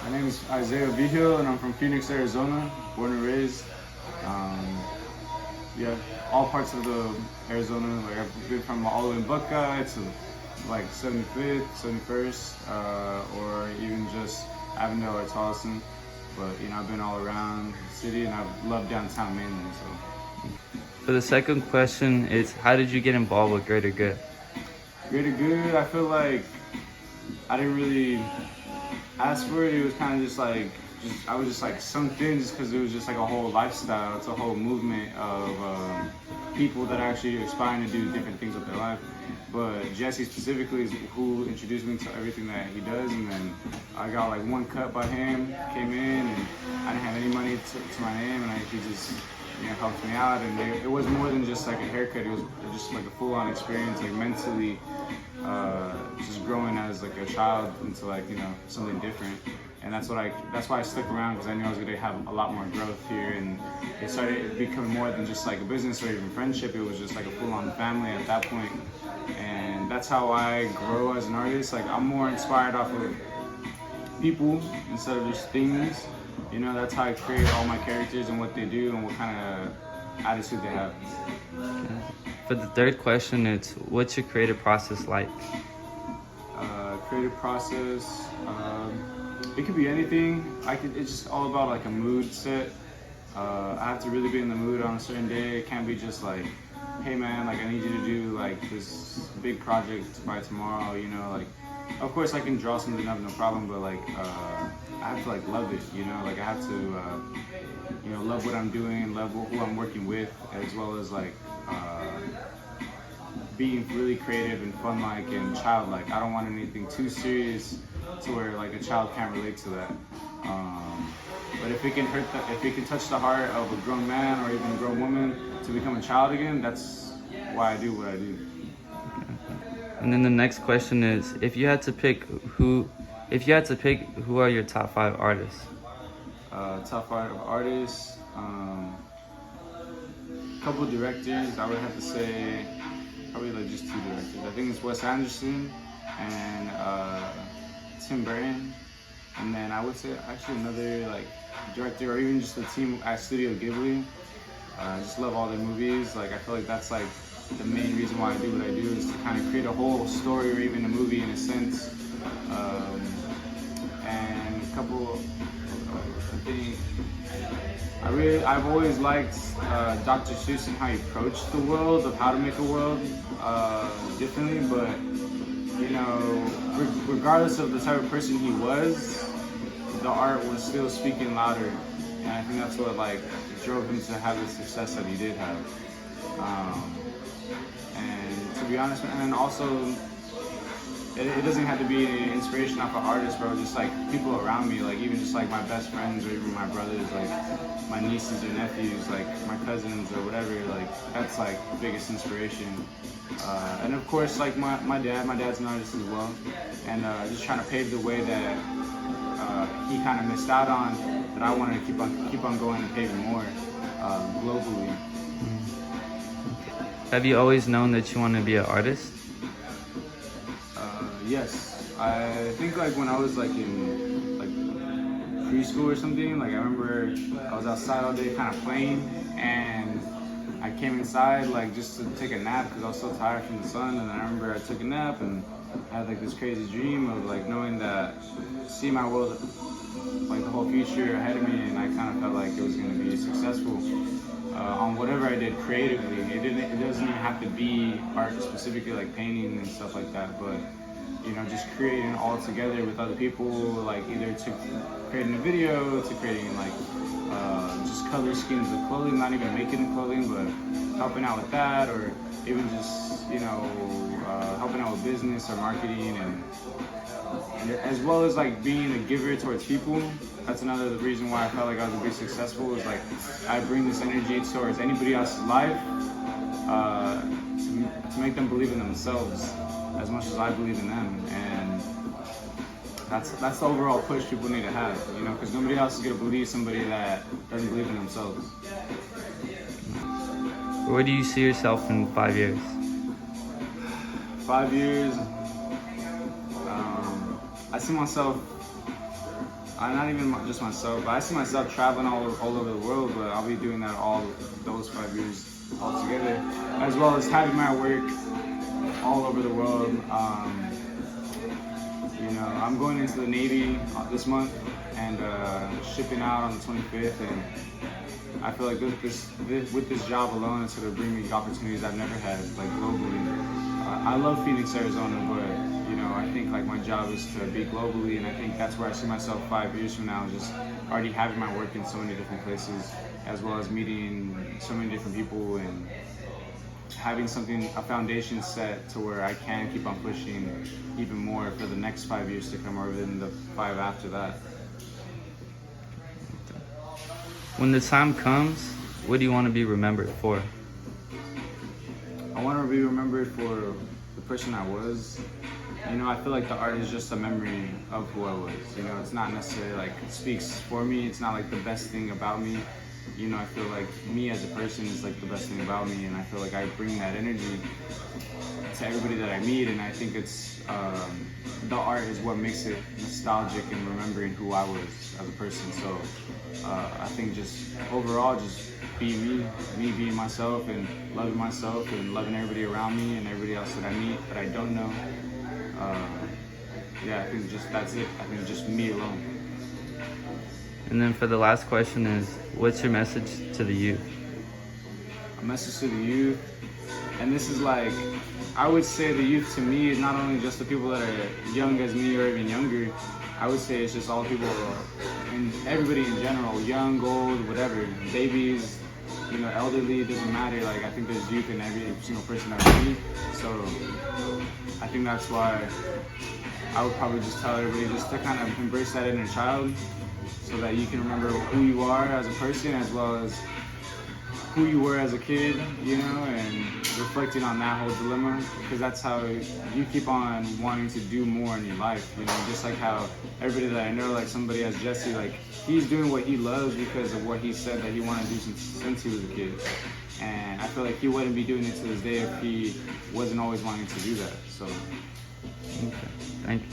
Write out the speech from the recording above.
My name is Isaiah Vigil, and I'm from Phoenix, Arizona, born and raised. Um, yeah, all parts of the Arizona. Like I've been from all the way in Buckeye to like 75th, 71st, or even just Avondale or Towson. But I've been all around the city, and I've loved downtown mainly. So, For the second question, it's how did you get involved with Greater Good? Greater Good, I feel like I didn't really ask for it. It was kind of just like, I was just like sunk in just because it was just like a whole lifestyle. It's a whole movement of people that are actually aspiring to do different things with their life. But Jessie specifically is who introduced me to everything that he does, and then I got like one cut by him, came in, and I didn't have any money to my name, and he just helped me out. And it was more than just like a haircut. It was just like a full-on experience, like mentally, just growing as like a child into like something different. And that's why I stuck around, because I knew I was going to have a lot more growth here, and it started becoming more than just like a business or even friendship. It was just like a full-on family at that point. And that's how I grow as an artist. Like I'm more inspired off of people instead of just things. That's how I create all my characters and what they do and what kind of attitude they have. For the third question, it's what's your creative process like? Creative process, it could be anything. It's just all about like a mood set. I have to really be in the mood on a certain day. It can't be just like, hey man, like I need you to do like this big project by tomorrow. Like of course I can draw something up, no problem, but like I have to like love it. Like I have to love what I'm doing, love who I'm working with, as well as like being really creative and fun-like and childlike. I don't want anything too serious to where like a child can't relate to that. But if it can touch the heart of a grown man or even a grown woman to become a child again, that's why I do what I do. And then the next question is, if you had to pick who are your top 5 artists? Top 5 artists, couple directors. I would have to say probably like just 2 directors. I think it's Wes Anderson and Tim Burton, and then I would say actually another like director or even just the team at Studio Ghibli. I just love all their movies. Like I feel like that's like the main reason why I do what I do, is to kind of create a whole story or even a movie in a sense. And a couple, I think I've always liked Dr. Seuss and how he approached the world of how to make a world differently, but regardless of the type of person he was, the art was still speaking louder, and I think that's what like drove him to have the success that he did have. And to be honest, and then also it doesn't have to be an inspiration off an artist, bro. Just like people around me, like even just like my best friends or even my brothers, like my nieces or nephews, like my cousins or whatever. Like that's like the biggest inspiration. And of course, like my dad's an artist as well, and just trying to pave the way that he kind of missed out on, that I wanted to keep on going and paving more globally. Have you always known that you want to be an artist? Yes, I think like when I was like in like preschool or something, like I remember I was outside all day kind of playing, and I came inside like just to take a nap because I was so tired from the sun. And I remember I took a nap and I had like this crazy dream of like knowing that, see my world, like the whole future ahead of me, and I kind of felt like it was going to be successful on whatever I did creatively. It doesn't even have to be art specifically, like painting and stuff like that, but just creating all together with other people, like either to creating a video, to creating like just color schemes of clothing, not even making the clothing, but helping out with that, or even just helping out with business or marketing, and as well as like being a giver towards people. That's another reason why I felt like I was gonna be successful, is like I bring this energy towards anybody else's life to make them believe in themselves as much as I believe in them. And that's the overall push people need to have, because nobody else is gonna believe somebody that doesn't believe in themselves. Where do you see yourself in 5 years? 5 years, I see myself not even just myself, but I see myself traveling all over the world, but I'll be doing that all those 5 years altogether, as well as having my work all over the world. You know, I'm going into the Navy this month and shipping out on the 25th, and I feel like with this job alone, it's going to bring me opportunities I've never had, like globally. I love Phoenix, Arizona, but you know, I think like my job is to be globally, and I think that's where I see myself 5 years from now, just already having my work in so many different places, as well as meeting so many different people and having a foundation set to where I can keep on pushing even more for the next 5 years to come, or even the 5 after that. When the time comes, what do you want to be remembered for? I want to be remembered for the person I was. You know, I feel like the art is just a memory of who I was. You know, it's not necessarily like it speaks for me. It's not like the best thing about me. You know, I feel like me as a person is like the best thing about me, and I feel like I bring that energy to everybody that I meet, and I think it's the art is what makes it nostalgic and remembering who I was as a person. So I think just overall, just be me being myself and loving everybody around me and everybody else that I meet that I don't know. Yeah, I think just that's it. I think just me alone. And then for the last question is, what's your message to the youth? A message to the youth, and this is like, I would say the youth to me is not only just the people that are young as me or even younger. I would say it's just all people and everybody in general, young, old, whatever, babies, you know, elderly, it doesn't matter. Like, I think there's youth in every single person that we meet. So I think that's why I would probably just tell everybody just to kind of embrace that inner child, so that you can remember who you are as a person, as well as who you were as a kid, you know, and reflecting on that whole dilemma, because that's how you keep on wanting to do more in your life, you know, just like how everybody that I know, like somebody as Jessie, like he's doing what he loves because of what he said that he wanted to do since he was a kid. And I feel like he wouldn't be doing it to this day if he wasn't always wanting to do that. So Okay, thank you.